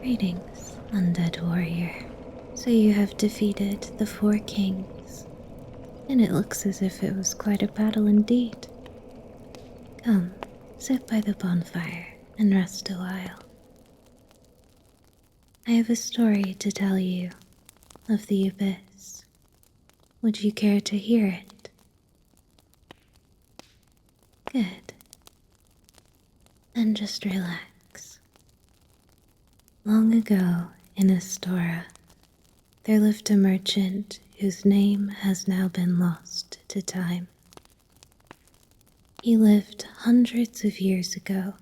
Greetings, undead warrior. So you have defeated the four kings, and it looks as if it was quite a battle indeed. Come, sit by the bonfire and rest a while. I have a story to tell you of the abyss. Would you care to hear it? Good. Then just relax. Long ago in Astora, there lived a merchant whose name has now been lost to time. He lived hundreds of years ago,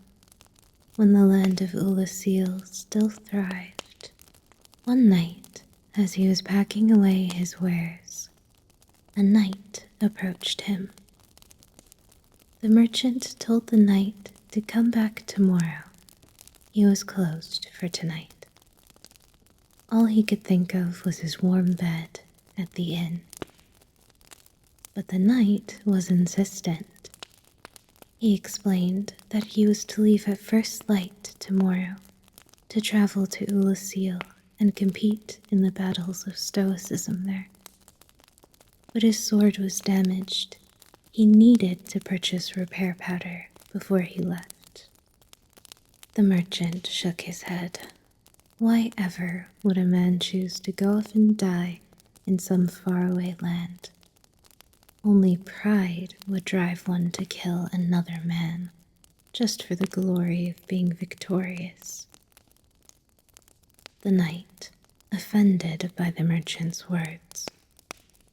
when the land of Oolacile still thrived. One night, as he was packing away his wares, a knight approached him. The merchant told the knight to come back tomorrow. He was closed for tonight. All he could think of was his warm bed at the inn. But the knight was insistent. He explained that he was to leave at first light tomorrow to travel to Oolacile and compete in the battles of stoicism there. But his sword was damaged. He needed to purchase repair powder before he left. The merchant shook his head. Why ever would a man choose to go off and die in some faraway land? Only pride would drive one to kill another man, just for the glory of being victorious. The knight, offended by the merchant's words,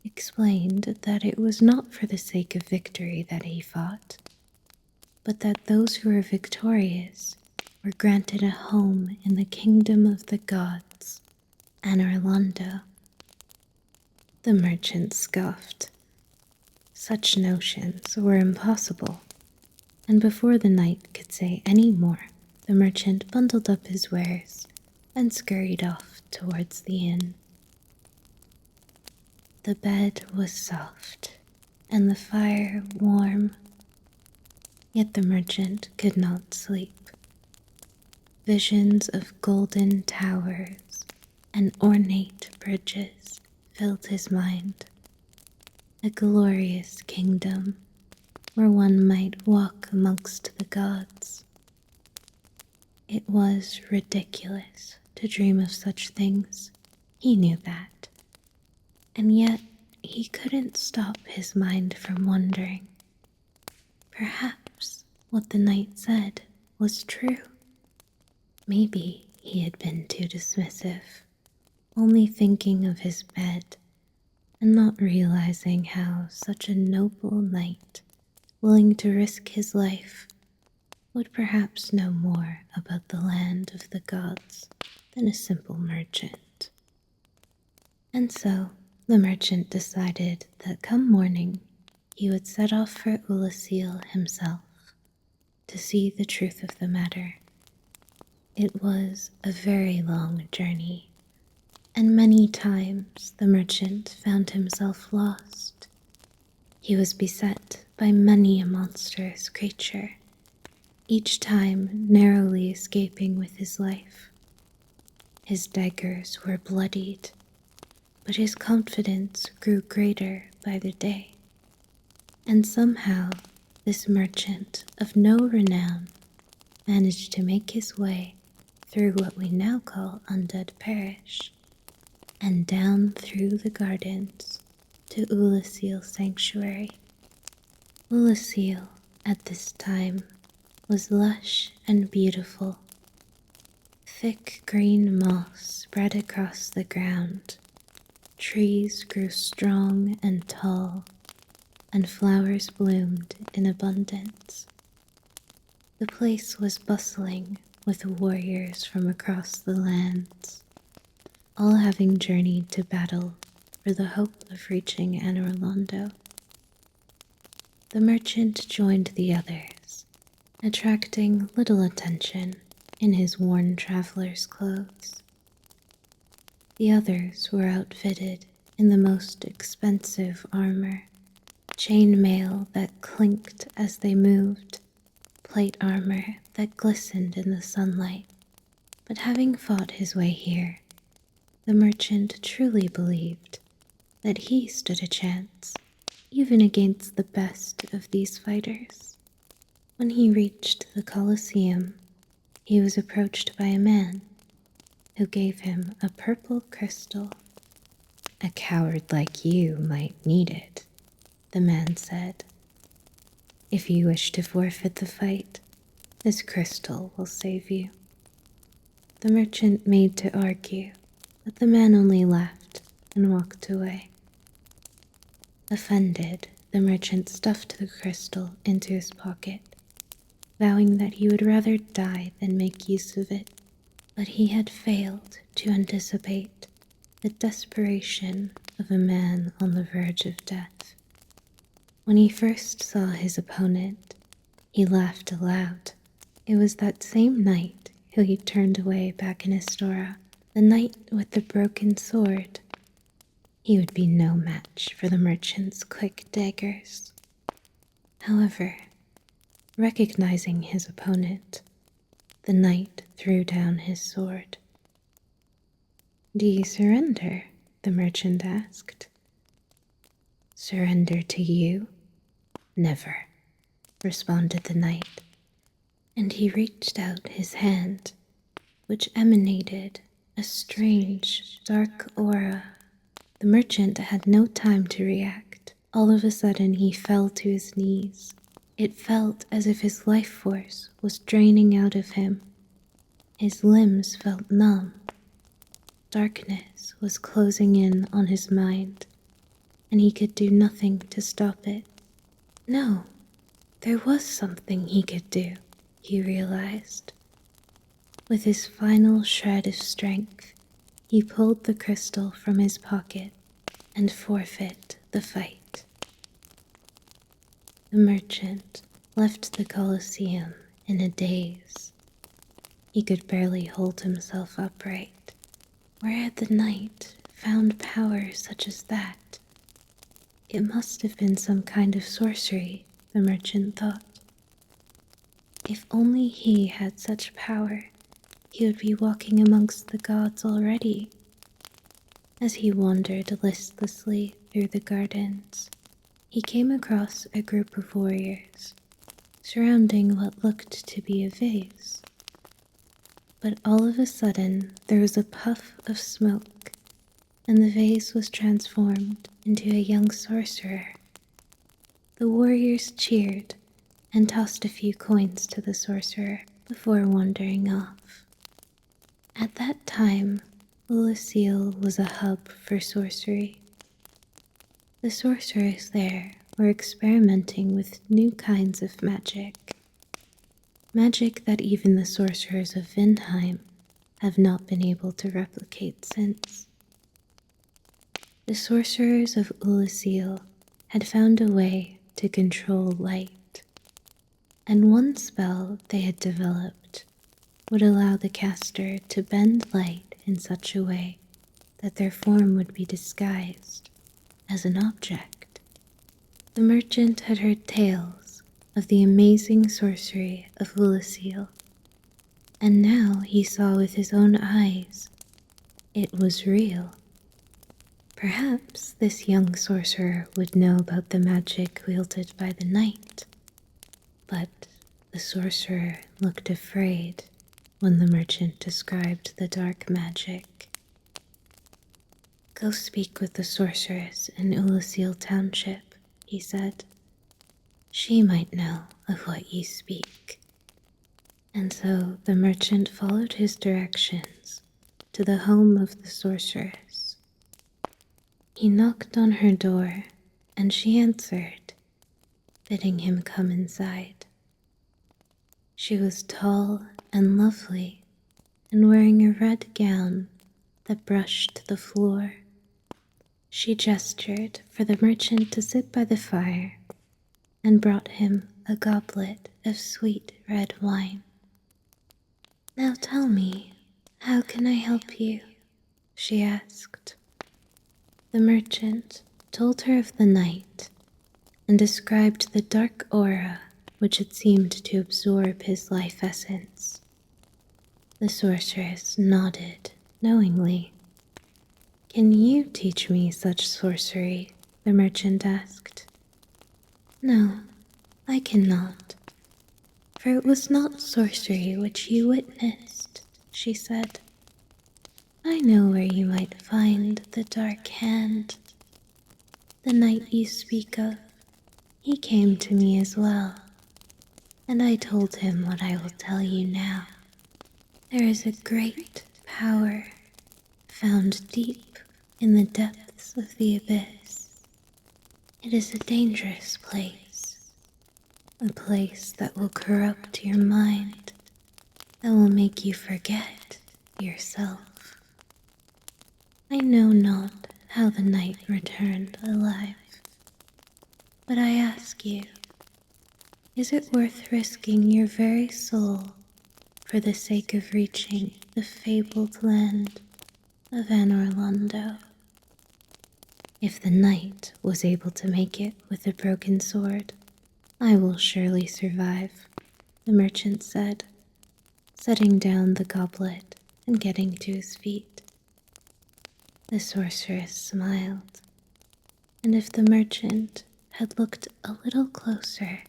explained that it was not for the sake of victory that he fought, but that those who were victorious were granted a home in the kingdom of the gods, Anorlando. The merchant scoffed. Such notions were impossible, and before the knight could say any more, the merchant bundled up his wares and scurried off towards the inn. The bed was soft, and the fire warm, yet the merchant could not sleep. Visions of golden towers and ornate bridges filled his mind. A glorious kingdom where one might walk amongst the gods. It was ridiculous to dream of such things. He knew that. And yet he couldn't stop his mind from wondering. Perhaps what the knight said was true. Maybe he had been too dismissive, only thinking of his bed and not realizing how such a noble knight, willing to risk his life, would perhaps know more about the land of the gods than a simple merchant. And so the merchant decided that come morning he would set off for Oolacile himself to see the truth of the matter. It was a very long journey, and many times the merchant found himself lost. He was beset by many a monstrous creature, each time narrowly escaping with his life. His daggers were bloodied, but his confidence grew greater by the day, and somehow this merchant of no renown managed to make his way through what we now call Undead Parish, and down through the gardens to Oolacile Sanctuary. Oolacile at this time was lush and beautiful. Thick green moss spread across the ground. Trees grew strong and tall, and flowers bloomed in abundance. The place was bustling with warriors from across the lands, all having journeyed to battle for the hope of reaching Anorlando. The merchant joined the others, attracting little attention in his worn traveler's clothes. The others were outfitted in the most expensive armor, chainmail that clinked as they moved, plate armor that glistened in the sunlight, But having fought his way here, the merchant truly believed that he stood a chance, even against the best of these fighters. When he reached the coliseum, he was approached by a man who gave him a purple crystal. "A coward like you might need it," the man said. "If you wish to forfeit the fight, this crystal will save you." The merchant made to argue, but the man only laughed and walked away. Offended, the merchant stuffed the crystal into his pocket, vowing that he would rather die than make use of it. But he had failed to anticipate the desperation of a man on the verge of death. When he first saw his opponent, he laughed aloud. It was that same knight who he turned away back in Astora, the knight with the broken sword. He would be no match for the merchant's quick daggers. However, recognizing his opponent, the knight threw down his sword. "Do you surrender?" the merchant asked. "Surrender to you? Never," responded the knight, and he reached out his hand, which emanated a strange, dark aura. The merchant had no time to react. All of a sudden, he fell to his knees. It felt as if his life force was draining out of him. His limbs felt numb. Darkness was closing in on his mind, and he could do nothing to stop it. No, there was something he could do, he realized. With his final shred of strength, he pulled the crystal from his pocket and forfeit the fight. The merchant left the coliseum in a daze. He could barely hold himself upright. Where had the knight found power such as that? It must have been some kind of sorcery, the merchant thought. If only he had such power, he would be walking amongst the gods already. As he wandered listlessly through the gardens, he came across a group of warriors surrounding what looked to be a vase. But all of a sudden, there was a puff of smoke, and the vase was transformed into a young sorcerer. The warriors cheered and tossed a few coins to the sorcerer before wandering off. At that time, Oolacile was a hub for sorcery. The sorcerers there were experimenting with new kinds of magic. Magic that even the sorcerers of Vindheim have not been able to replicate since. The sorcerers of Oolacile had found a way to control light, and one spell they had developed would allow the caster to bend light in such a way that their form would be disguised as an object. The merchant had heard tales of the amazing sorcery of Oolacile, and now he saw with his own eyes it was real. Perhaps this young sorcerer would know about the magic wielded by the knight, but the sorcerer looked afraid when the merchant described the dark magic. "Go speak with the sorceress in Oolacile Township," he said. "She might know of what you speak." And so the merchant followed his directions to the home of the sorceress. He knocked on her door, and she answered, bidding him come inside. She was tall and lovely, and wearing a red gown that brushed the floor. She gestured for the merchant to sit by the fire and brought him a goblet of sweet red wine. "Now tell me, how can I help you?" she asked. The merchant told her of the night and described the dark aura which had seemed to absorb his life essence. The sorceress nodded knowingly. Can you teach me such sorcery? The merchant asked. No, I cannot, for it was not sorcery which you witnessed, she said. I know where you might find the dark hand. The knight you speak of, he came to me as well, and I told him what I will tell you now. There is a great power found deep in the depths of the abyss. It is a dangerous place, a place that will corrupt your mind, that will make you forget yourself. I know not how the knight returned alive, but I ask you, is it worth risking your very soul for the sake of reaching the fabled land of Orlando? If the knight was able to make it with a broken sword, I will surely survive, the merchant said, setting down the goblet and getting to his feet. The sorceress smiled, and if the merchant had looked a little closer,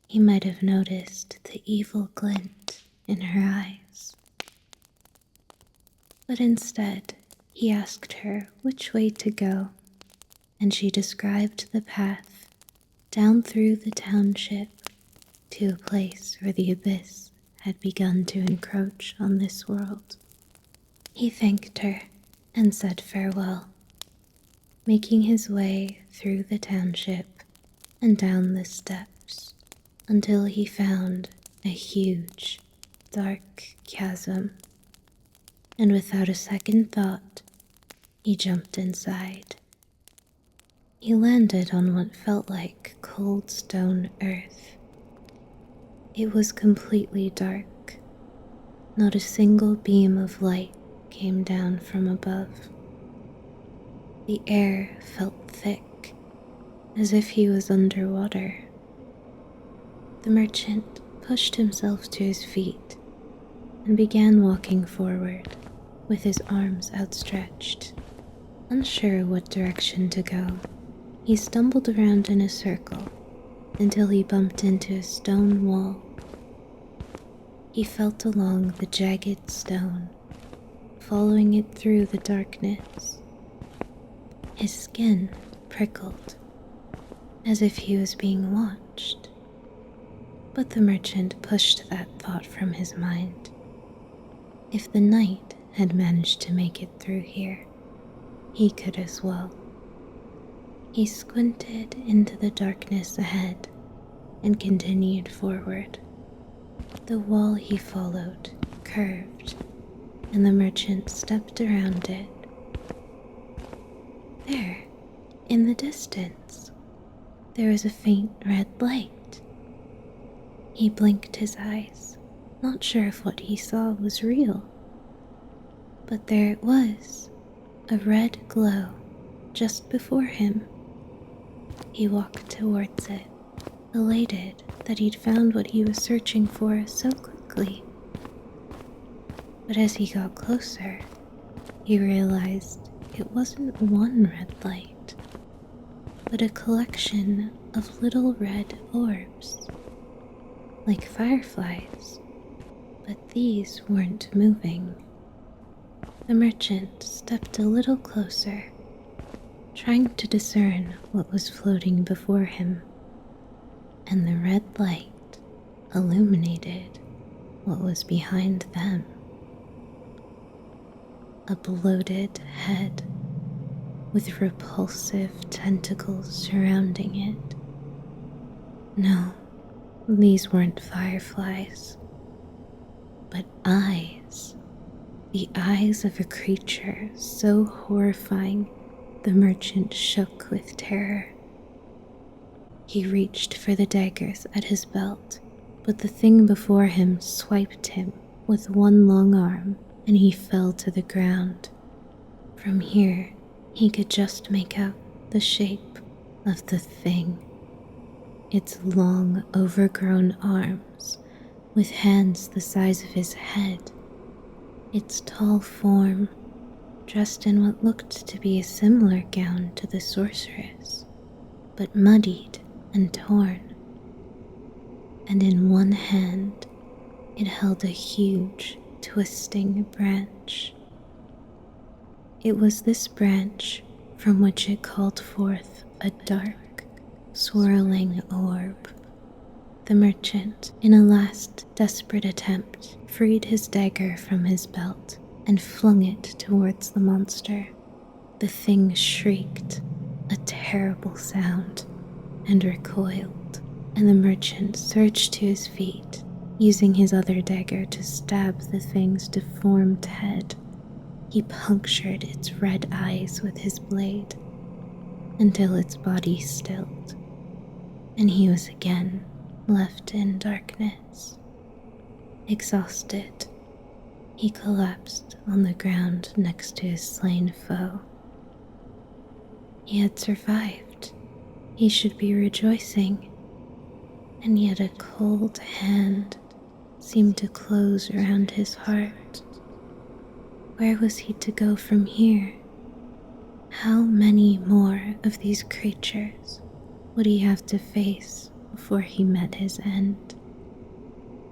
he might have noticed the evil glint in her eyes. But instead, he asked her which way to go, and she described the path down through the township to a place where the abyss had begun to encroach on this world. He thanked her and said farewell, making his way through the township and down the steps until he found a huge, dark chasm, and without a second thought, he jumped inside. He landed on what felt like cold stone earth. It was completely dark. Not a single beam of light came down from above. The air felt thick, as if he was underwater. The merchant pushed himself to his feet and began walking forward with his arms outstretched. Unsure what direction to go, he stumbled around in a circle until he bumped into a stone wall. He felt along the jagged stone, following it through the darkness. His skin prickled, as if he was being watched. But the merchant pushed that thought from his mind. If the knight had managed to make it through here, he could as well. He squinted into the darkness ahead and continued forward. The wall he followed curved, and the merchant stepped around it. There, in the distance, there was a faint red light. He blinked his eyes, not sure if what he saw was real. But there it was, a red glow just before him. He walked towards it, elated that he'd found what he was searching for so quickly. But as he got closer, he realized it wasn't one red light, but a collection of little red orbs, like fireflies, but these weren't moving. The merchant stepped a little closer, trying to discern what was floating before him, and the red light illuminated what was behind them. A bloated head with repulsive tentacles surrounding it. No, these weren't fireflies, but eyes. The eyes of a creature so horrifying the merchant shook with terror. He reached for the daggers at his belt, but the thing before him swiped him with one long arm, and he fell to the ground. From here, he could just make out the shape of the thing. Its long, overgrown arms, with hands the size of his head, its tall form dressed in what looked to be a similar gown to the sorceress, but muddied and torn, and in one hand it held a huge, twisting branch. It was this branch from which it called forth a dark, swirling orb. The merchant, in a last desperate attempt, freed his dagger from his belt and flung it towards the monster. The thing shrieked, a terrible sound, and recoiled, and the merchant surged to his feet, using his other dagger to stab the thing's deformed head. He punctured its red eyes with his blade until its body stilled, and he was again left in darkness. Exhausted, he collapsed on the ground next to his slain foe. He had survived. He should be rejoicing, and yet a cold hand seemed to close around his heart. Where was he to go from here? How many more of these creatures would he have to face before he met his end?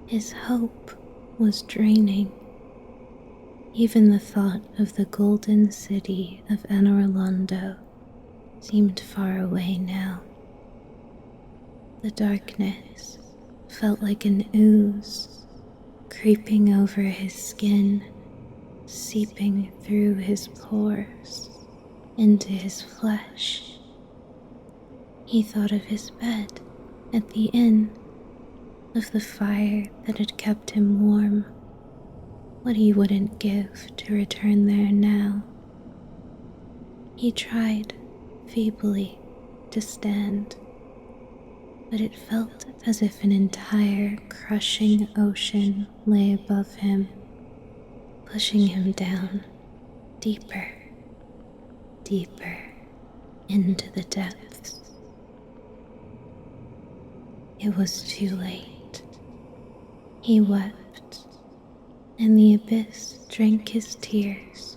His hope was draining. Even the thought of the golden city of Anorlando seemed far away now. The darkness felt like an ooze creeping over his skin, seeping through his pores into his flesh. He thought of his bed at the inn, of the fire that had kept him warm, what he wouldn't give to return there now. He tried, feebly, to stand, but it felt as if an entire crushing ocean lay above him, pushing him down, deeper, deeper into the depths. It was too late. He wept, and the abyss drank his tears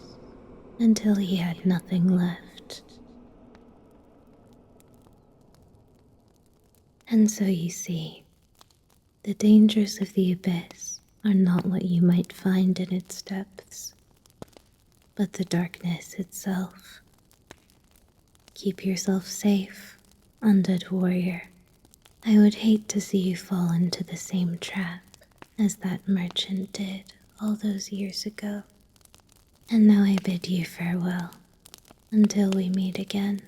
until he had nothing left. And so you see, the dangers of the abyss are not what you might find in its depths, but the darkness itself. Keep yourself safe, undead warrior. I would hate to see you fall into the same trap as that merchant did all those years ago. And now I bid you farewell until we meet again.